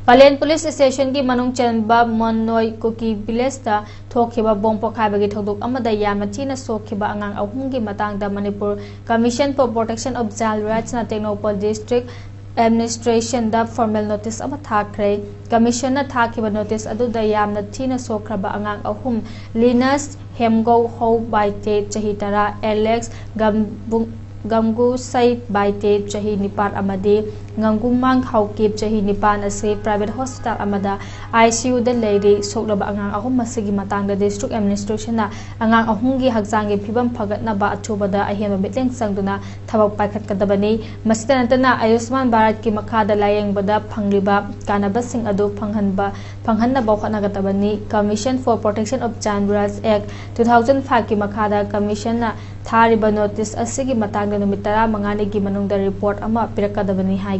Palen Police Station की मनुंग चंबा मनोय कुकी विलेज दा थोखिबा बोम पोखाइबगी थौदुक अमदा यामना थीना सोखिबा अंगांग अहुमगी मतंगदा Manipur commission for protection of child rights ना टेक्नोपल डिस्ट्रिक्ट एडमिनिस्ट्रेशन दा फॉर्मल नोटिस अमा थाखरे कमीशन ना थाखिबा नोटिस अदुदा यामना थीना सोखरबा अंगांग अहुम लिनस हेमगौ हौ बाइते चही तरा एलेक्स गमगु सई बाइते चही निपान अमदे ngangumang hawkip chahi nipan ase private hospital amada ICU da leiri soklaba angang ahum masigi matangda district administration na angang ahumgi hakjang gi phibam phagatna ba achubada ahema mitleng sangduna thabak paikhat kadabani masida nantana Ayushman Bharat ki makhada layeng bada phangliba kanaba sing adu phanghanna bawkhana gatabani Commission for Protection of Child Rights Act 2005 ki makhada commission na thariba notice asigi matangda numit 15 ni gi manungda report ama pirakadabani hai